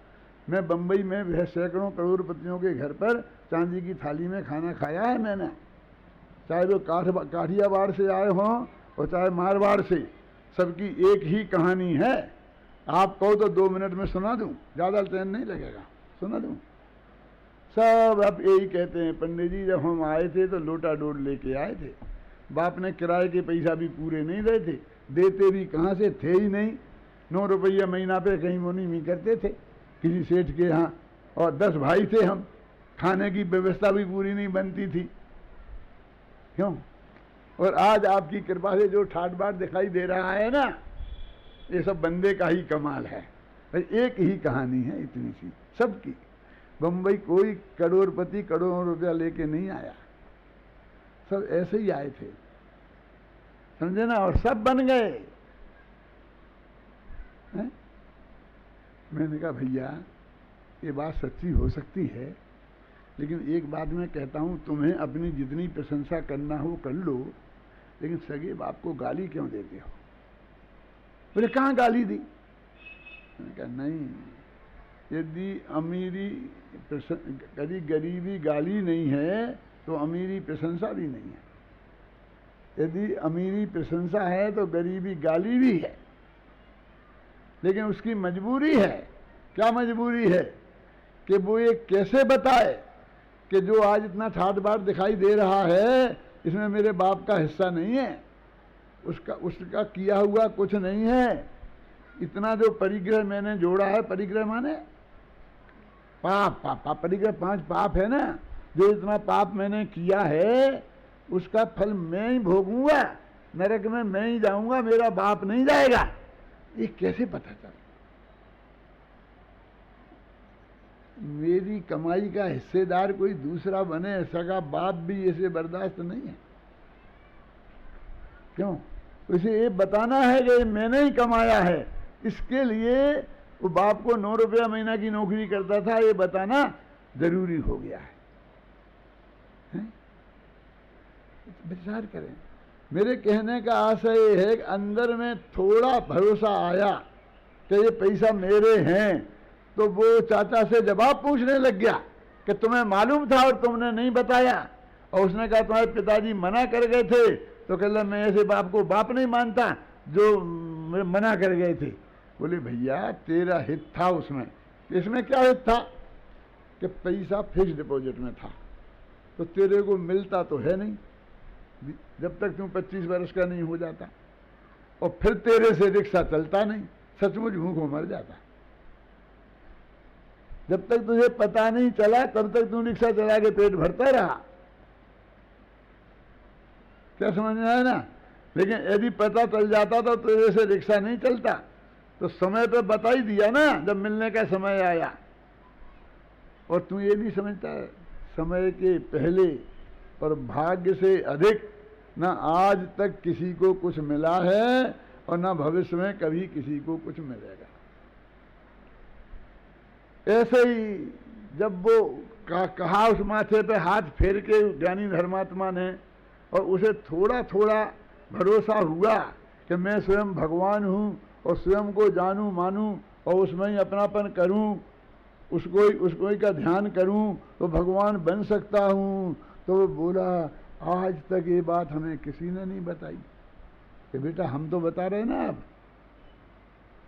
मैं बंबई में सैकड़ों करोड़पतियों के घर पर चांदी की थाली में खाना खाया है मैंने, चाहे वो काठियावाड़ से आए हों और चाहे मारवाड़ से, सबकी एक ही कहानी है। आप कहो तो 2 मिनट में सुना दूं, ज़्यादा टाइम नहीं लगेगा, सुना दूं। सब अब यही कहते हैं पंडित जी जब हम आए थे तो लोटा डोर लेके आए थे, बाप ने किराए के पैसा भी पूरे नहीं दे थे, देते भी कहाँ से थे ही नहीं। 9 रुपया महीना पे कहीं वो नहीं करते थे किसी सेठ के यहाँ, और 10 भाई थे हम, खाने की व्यवस्था भी पूरी नहीं बनती थी। क्यों? और आज आपकी कृपा से जो ठाट बाट दिखाई दे रहा है ना, ये सब बंदे का ही कमाल है। एक ही कहानी है इतनी सी सबकी। बंबई कोई करोड़पति करोड़ों रुपया लेके नहीं आया, सब ऐसे ही आए थे, समझे ना, और सब बन गए हैं? मैंने कहा भैया ये बात सच्ची हो सकती है, लेकिन एक बात मैं कहता हूं, तुम्हें अपनी जितनी प्रशंसा करना हो कर लो, लेकिन सगे बाप को गाली क्यों देते हो। बोले कहाँ गाली दी। मैंने कहा नहीं, यदि अमीरी कभी गरीबी गाली नहीं है तो अमीरी प्रशंसा भी नहीं है। यदि अमीरी प्रशंसा है तो गरीबी गाली भी है, लेकिन उसकी मजबूरी है। क्या मजबूरी है कि वो ये कैसे बताए कि जो आज इतना ठाट बाट दिखाई दे रहा है इसमें मेरे बाप का हिस्सा नहीं है, उसका किया हुआ कुछ नहीं है। इतना जो परिग्रह मैंने जोड़ा है, परिग्रह माने पाप, परिग्रह 5 पाप है ना, जो इतना पाप मैंने किया है उसका फल मैं ही भोगूंगा, नरक में मैं ही जाऊंगा, मेरा बाप नहीं जाएगा। ये कैसे पता चला। मेरी कमाई का हिस्सेदार कोई दूसरा बने, सगा बाप भी इसे बर्दाश्त नहीं है। क्यों? उसे ये बताना है कि मैंने ही कमाया है, इसके लिए वो बाप को 9 रुपया महीना की नौकरी करता था, ये बताना जरूरी हो गया है? विचार करें। मेरे कहने का आशय ये है कि अंदर में थोड़ा भरोसा आया कि ये पैसा मेरे हैं, तो वो चाचा से जवाब पूछने लग गया कि तुम्हें मालूम था और तुमने नहीं बताया। और उसने कहा तुम्हारे पिताजी मना कर गए थे, तो कहला मैं ऐसे बाप को बाप नहीं मानता जो मना कर गए थे। बोले भैया तेरा हित था उसमें। इसमें क्या हित था कि पैसा फिक्स डिपॉजिट में था, तो तेरे को मिलता तो है नहीं जब तक तुम 25 वर्ष का नहीं हो जाता, और फिर तेरे से रिक्शा चलता नहीं, सचमुच भूखों मर जाता। जब तक तुझे पता नहीं चला तब तक तू रिक्शा चला के पेट भरता रहा। क्या समझ में आया ना? लेकिन यदि पता चल जाता तो तेरे से रिक्शा नहीं चलता, तो समय पे बता ही दिया ना जब मिलने का समय आया। और तू ये नहीं समझता समय के पहले और भाग्य से अधिक ना आज तक किसी को कुछ मिला है और ना भविष्य में कभी किसी को कुछ मिलेगा। ऐसे ही जब वो कहा उस माथे पे हाथ फेर के ज्ञानी धर्मात्मा ने, और उसे थोड़ा थोड़ा भरोसा हुआ कि मैं स्वयं भगवान हूँ और स्वयं को जानूं मानूं और उसमें ही अपनापन करूं, उसको ही का ध्यान करूं तो भगवान बन सकता हूं। तो वो बोला आज तक ये बात हमें किसी ने नहीं बताई कि बेटा हम तो बता रहे ना अब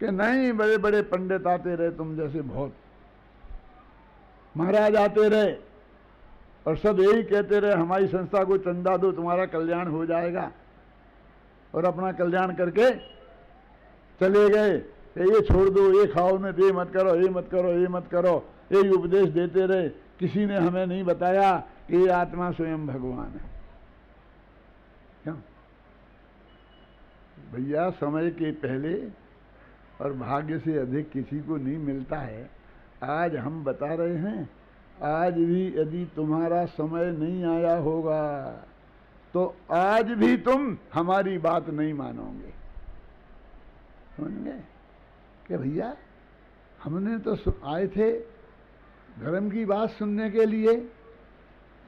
कि नहीं, बड़े बड़े पंडित आते रहे तुम जैसे, बहुत महाराज आते रहे और सब यही कहते रहे हमारी संस्था को चंदा दो तुम्हारा कल्याण हो जाएगा, और अपना कल्याण करके चले गए कि ये छोड़ दो, ये खाओ मत, ये मत करो, ये मत करो, ये मत करो, यही उपदेश देते रहे। किसी ने हमें नहीं बताया कि ये आत्मा स्वयं भगवान है। क्यों भैया, समय के पहले और भाग्य से अधिक किसी को नहीं मिलता है। आज हम बता रहे हैं, आज भी यदि तुम्हारा समय नहीं आया होगा तो आज भी तुम हमारी बात नहीं मानोगे। समझ गए कि भैया हमने तो आए थे धर्म की बात सुनने के लिए,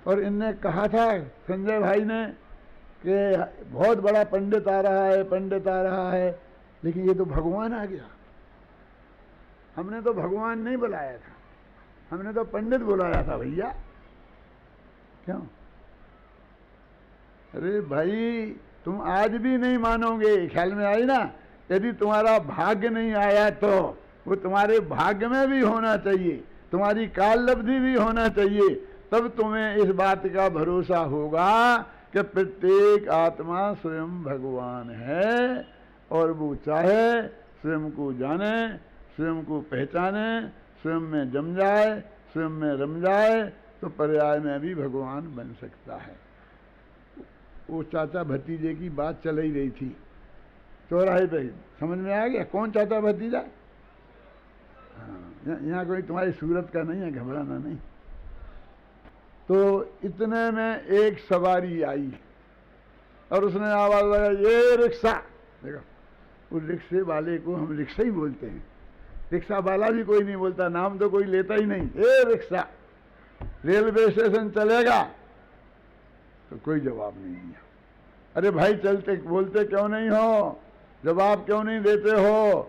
और इनने कहा था संजय भाई ने कि बहुत बड़ा पंडित आ रहा है, पंडित आ रहा है, लेकिन ये तो भगवान आ गया। हमने तो भगवान नहीं बुलाया था, हमने तो पंडित बुलाया था भैया। क्यों? अरे भाई तुम आज भी नहीं मानोगे, ख्याल में आई ना। यदि तुम्हारा भाग्य नहीं आया तो वो तुम्हारे भाग्य में भी होना चाहिए, तुम्हारी काल लब्धि भी होना चाहिए, तब तुम्हें इस बात का भरोसा होगा कि प्रत्येक आत्मा स्वयं भगवान है और वो चाहे स्वयं को जाने, स्वयं को पहचाने, स्वयं में जम जाए, स्वयं में रम जाए तो पर्याय में भी भगवान बन सकता है। वो चाचा भतीजे की बात चल ही रही थी चौराहे पे, समझ में आ गया कौन चाचा भतीजा? हाँ, यहाँ कोई तुम्हारी सूरत का नहीं है, घबराना नहीं। तो इतने में एक सवारी आई और उसने आवाज लगाई, ये रिक्शा। देखो, उस रिक्शे वाले को हम रिक्शा ही बोलते हैं, रिक्शा वाला भी कोई नहीं बोलता, नाम तो कोई लेता ही नहीं। ये रिक्शा रेलवे स्टेशन चलेगा? तो कोई जवाब नहीं दिया। अरे भाई चलते बोलते क्यों नहीं हो, जवाब क्यों नहीं देते हो,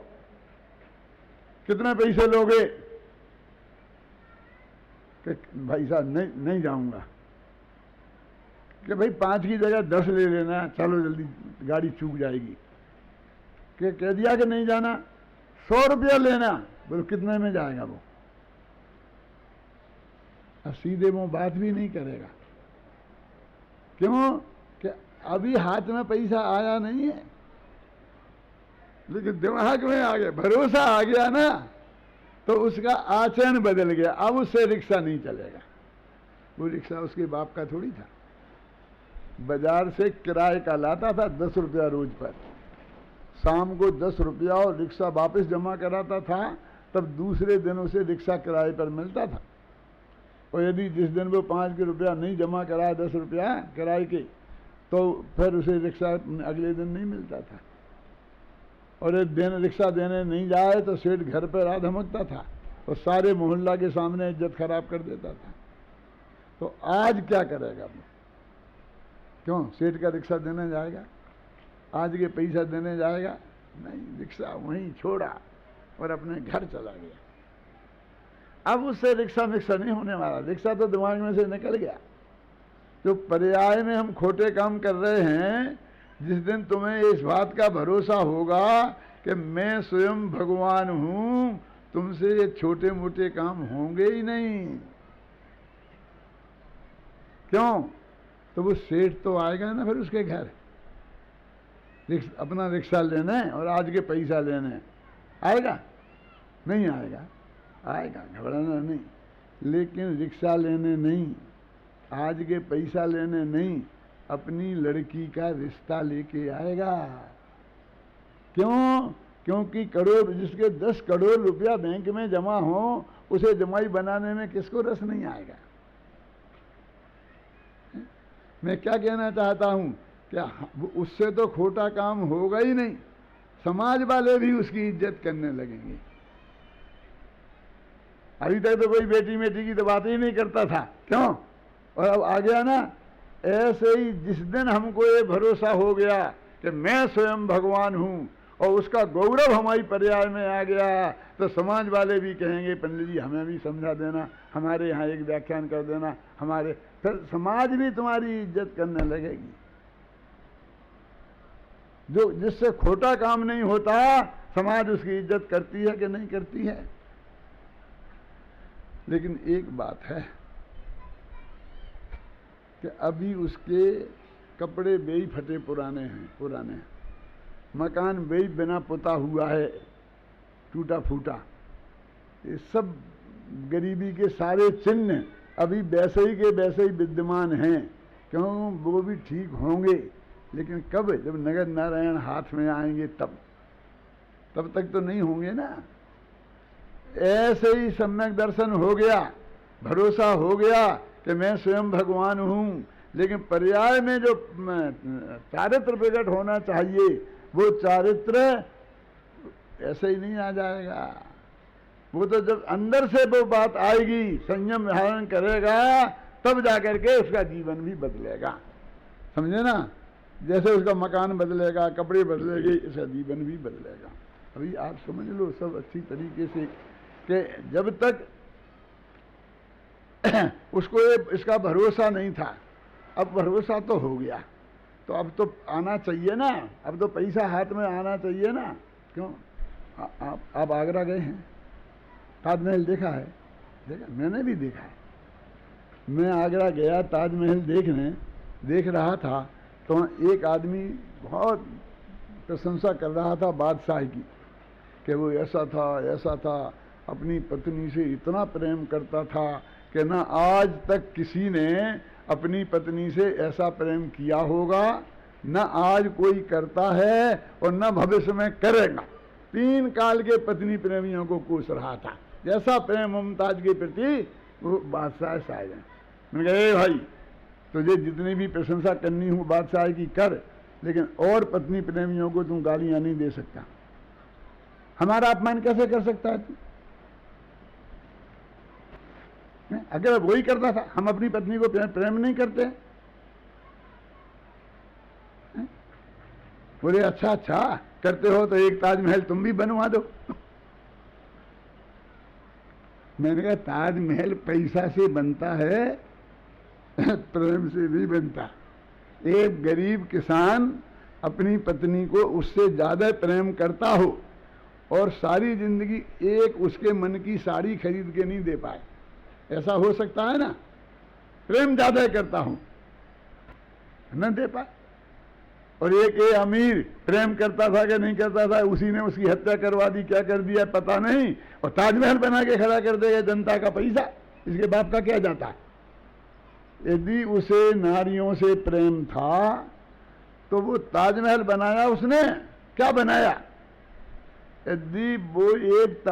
कितने पैसे लोगे? कि भाई साहब नहीं जाऊंगा। कि भाई 5 की जगह 10 ले लेना, चलो जल्दी गाड़ी चूक जाएगी। कि कह दिया कि नहीं जाना, 100 रुपया लेना। बोलो कितने में जाएगा वो? अब सीधे वो बात भी नहीं करेगा। क्यों? कि अभी हाथ में पैसा आया नहीं है, लेकिन दिमाग में आ गया, भरोसा आ गया ना, तो उसका आचरण बदल गया। अब उससे रिक्शा नहीं चलेगा। वो रिक्शा उसके बाप का थोड़ी था, बाजार से किराए का लाता था 10 रुपया रोज पर, शाम को 10 रुपया और रिक्शा वापस जमा कराता था, तब दूसरे दिन उसे रिक्शा किराए पर मिलता था। और यदि जिस दिन वो 5 रुपया नहीं जमा कराए 10 रुपया किराए के, तो फिर उसे रिक्शा अगले दिन नहीं मिलता था। और एक दिन रिक्शा देने नहीं जाए तो सेठ घर पर आ धमकता था और सारे मोहल्ला के सामने इज्जत खराब कर देता था। तो आज क्या करेगा वो? क्यों? सेठ का रिक्शा देने जाएगा? आज के पैसा देने जाएगा? नहीं, रिक्शा वहीं छोड़ा और अपने घर चला गया। अब उससे रिक्शा मिक्सा नहीं होने वाला, रिक्शा तो दिमाग में से निकल गया। जो पर्याय में हम खोटे काम कर रहे हैं, जिस दिन तुम्हें इस बात का भरोसा होगा कि मैं स्वयं भगवान हूं, तुमसे ये छोटे मोटे काम होंगे ही नहीं। क्यों? तो वो सेठ तो आएगा ना फिर उसके घर अपना रिक्शा लेने और आज के पैसा लेने। आएगा? नहीं आएगा? आएगा, घबराना नहीं। लेकिन रिक्शा लेने नहीं, आज के पैसा लेने नहीं, अपनी लड़की का रिश्ता लेके आएगा। क्यों? क्योंकि जिसके 10 करोड़ रुपया बैंक में जमा हो, उसे जमाई बनाने में किसको रस नहीं आएगा? मैं क्या कहना चाहता हूं, क्या उससे तो खोटा काम होगा ही नहीं, समाज वाले भी उसकी इज्जत करने लगेंगे। अभी तक तो कोई बेटी बेटी की तो बात ही नहीं करता था। क्यों? और अब आ गया ना। ऐसे ही जिस दिन हमको ये भरोसा हो गया कि मैं स्वयं भगवान हूँ और उसका गौरव हमारी पर्याय में आ गया, तो समाज वाले भी कहेंगे पंडित जी हमें भी समझा देना, हमारे यहाँ एक व्याख्यान कर देना, हमारे, फिर समाज भी तुम्हारी इज्जत करने लगेगी। जो जिससे खोटा काम नहीं होता समाज उसकी इज्जत करती है कि नहीं करती है। लेकिन एक बात है कि अभी उसके कपड़े बेई फटे पुराने हैं, मकान बेई बिना पुता हुआ है, टूटा फूटा, ये सब गरीबी के सारे चिन्ह अभी वैसे ही के वैसे ही विद्यमान हैं। क्यों? वो भी ठीक होंगे, लेकिन कब? जब नगर नारायण हाथ में आएंगे तब तक तो नहीं होंगे ना। ऐसे ही सम्यक दर्शन हो गया, भरोसा हो गया कि मैं स्वयं भगवान हूँ, लेकिन पर्याय में जो चारित्र प्रकट होना चाहिए वो चारित्र ऐसे ही नहीं आ जाएगा। वो तो जब अंदर से वो बात आएगी, संयम धारण करेगा, तब जाकर के उसका जीवन भी बदलेगा। समझे ना? जैसे उसका मकान बदलेगा, कपड़े बदलेंगे, इसका जीवन भी बदलेगा। अभी आप समझ लो सब अच्छी तरीके से कि जब तक उसको इसका भरोसा नहीं था, अब भरोसा तो हो गया, तो अब तो आना चाहिए ना, अब तो पैसा हाथ में आना चाहिए ना। क्यों? आप आगरा गए हैं, ताजमहल देखा है? देखा? मैंने भी देखा है। मैं आगरा गया ताजमहल देखने, देख रहा था तो एक आदमी बहुत प्रशंसा कर रहा था बादशाह की कि वो ऐसा था, अपनी पत्नी से इतना प्रेम करता था कि ना आज तक किसी ने अपनी पत्नी से ऐसा प्रेम किया होगा, न आज कोई करता है और न भविष्य में करेगा। 3 काल के पत्नी प्रेमियों को कोस रहा था, जैसा प्रेम मुमताज के प्रति वो बादशाह शायद है। मैंने कहा, ए भाई, तुझे जितनी भी प्रशंसा करनी हो बादशाह की कर, लेकिन और पत्नी प्रेमियों को तुम गालियां नहीं दे सकता। हमारा अपमान कैसे कर सकता है तू? अगर वही करता था, हम अपनी पत्नी को प्रेम नहीं करते? बोले अच्छा करते हो तो एक ताजमहल तुम भी बनवा दो। मैंने कहा ताजमहल पैसा से बनता है, प्रेम से नहीं बनता। एक गरीब किसान अपनी पत्नी को उससे ज्यादा प्रेम करता हो और सारी जिंदगी एक उसके मन की साड़ी खरीद के नहीं दे पाए, ऐसा हो सकता है ना? प्रेम ज्यादा करता हूं, न दे पाए। और एक अमीर प्रेम करता था कि नहीं करता था, उसी ने उसकी हत्या करवा दी, क्या कर दिया पता नहीं, और ताजमहल बना के खड़ा कर देगा जनता का पैसा, इसके बाप का क्या जाता है? यदि उसे नारियों से प्रेम था तो वो ताजमहल बनाया उसने, क्या बनाया? यदि वो एक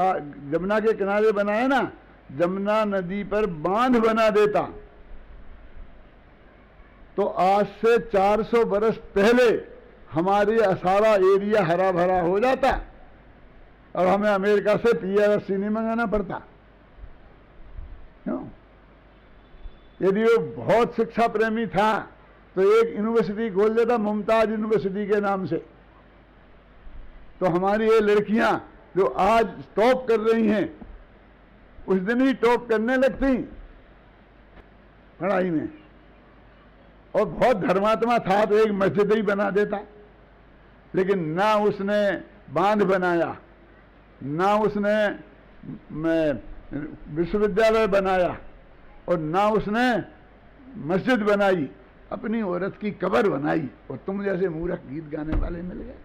जमुना के किनारे बनाया ना, जमुना नदी पर बांध बना देता तो आज से 400 बरस पहले हमारे सारा एरिया हरा भरा हो जाता और हमें अमेरिका से PRC नहीं मंगाना पड़ता। क्यों? यदि वो बहुत शिक्षा प्रेमी था तो एक यूनिवर्सिटी खोल देता, मुमताज यूनिवर्सिटी के नाम से, तो हमारी ये लड़कियां जो आज टॉप कर रही हैं उस दिन ही टॉप करने लगती पढ़ाई में। और बहुत धर्मात्मा था तो एक मस्जिद ही बना देता, लेकिन ना उसने बांध बनाया, ना उसने विश्वविद्यालय बनाया, और ना उसने मस्जिद बनाई, अपनी औरत की कब्र बनाई, और तुम जैसे मूर्ख गीत गाने वाले मिल गए।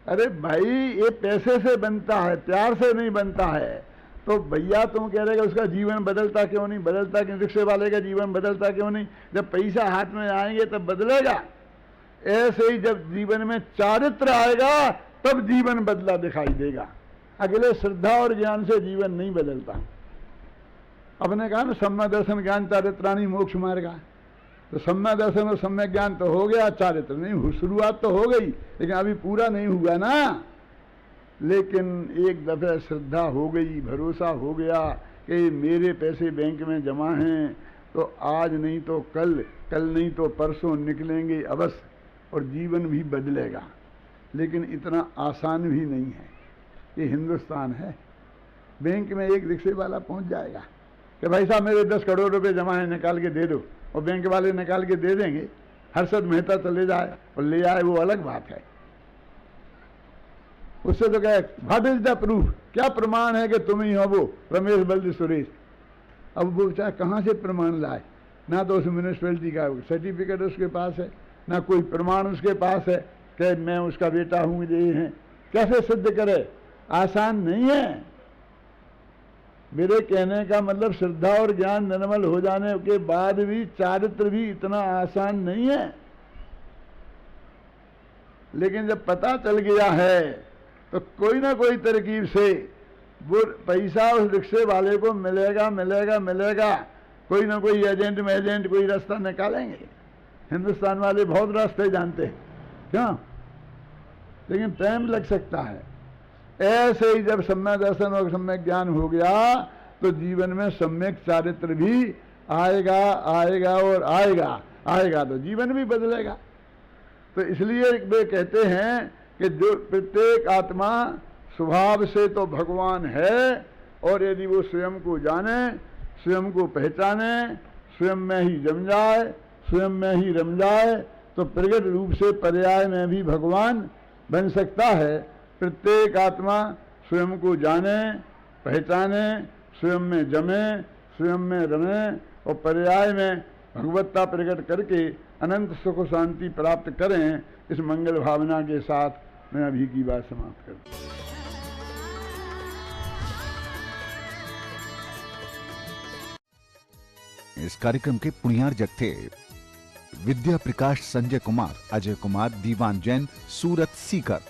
अरे भाई, ये पैसे से बनता है, प्यार से नहीं बनता है। तो भैया तुम कह रहे कि उसका जीवन बदलता क्यों नहीं? बदलता क्यों? रिक्शे वाले का जीवन बदलता क्यों नहीं? जब पैसा हाथ में आएंगे तब बदलेगा। ऐसे ही जब जीवन में चारित्र आएगा तब जीवन बदला दिखाई देगा। अगले श्रद्धा और ज्ञान से जीवन नहीं बदलता। अपने कहा ना सम्य दर्शन ज्ञान चारित्राणी मोक्ष मार्गा, तो सम्य दर्शन और सम्य ज्ञान तो हो गया, चारित्र नहीं, शुरुआत तो हो गई लेकिन अभी पूरा नहीं हुआ ना। लेकिन एक दफे श्रद्धा हो गई, भरोसा हो गया कि मेरे पैसे बैंक में जमा हैं, तो आज नहीं तो कल, कल नहीं तो परसों निकलेंगे अवश्य। और जीवन भी बदलेगा। लेकिन इतना आसान भी नहीं है। ये हिंदुस्तान है। बैंक में एक रिक्शे वाला पहुंच जाएगा कि भाई साहब मेरे 10 करोड़ रुपए जमा है, निकाल के दे दो, और बैंक वाले निकाल के दे देंगे। हर्षद मेहता चले जाए और ले आए, वो अलग बात है। उससे तो क्या, व्हाट इज द प्रूफ, क्या प्रमाण है कि तुम ही हो वो रमेश बल्द सुरेश। अब वो चाहे कहाँ से प्रमाण लाए, ना तो उस म्यूनिसपैलिटी का सर्टिफिकेट उसके पास है, ना कोई प्रमाण उसके पास है कि मैं उसका बेटा हूँ, ये हैं। कैसे सिद्ध करे? आसान नहीं है। मेरे कहने का मतलब श्रद्धा और ज्ञान निर्मल हो जाने के बाद भी चारित्र भी इतना आसान नहीं है। लेकिन जब पता चल गया है तो कोई ना कोई तरकीब से वो पैसा उस रिक्शे वाले को मिलेगा मिलेगा मिलेगा। कोई ना कोई एजेंट में एजेंट कोई रास्ता निकालेंगे। हिंदुस्तान वाले बहुत रास्ते जानते हैं, क्यों? लेकिन टाइम लग सकता है। ऐसे ही जब सम्यक दर्शन और सम्यक ज्ञान हो गया तो जीवन में सम्यक चारित्र भी आएगा आएगा और आएगा आएगा, तो जीवन भी बदलेगा। तो इसलिए वे कहते हैं कि जो प्रत्येक आत्मा स्वभाव से तो भगवान है, और यदि वो स्वयं को जाने, स्वयं को पहचाने, स्वयं में ही जम जाए, स्वयं में ही रम जाए, तो प्रगट रूप से पर्याय में भी भगवान बन सकता है। प्रत्येक आत्मा स्वयं को जाने, पहचाने, स्वयं में जमे, स्वयं में रमे और पर्याय में भगवत्ता प्रकट करके अनंत सुख शांति प्राप्त करें। इस मंगल भावना के साथ मैं अभी की बात समाप्त करता हूँ। इस कार्यक्रम के पुण्यार्जक थे विद्या प्रकाश संजय कुमार, अजय कुमार, दीवान जैन, सूरत सीकर।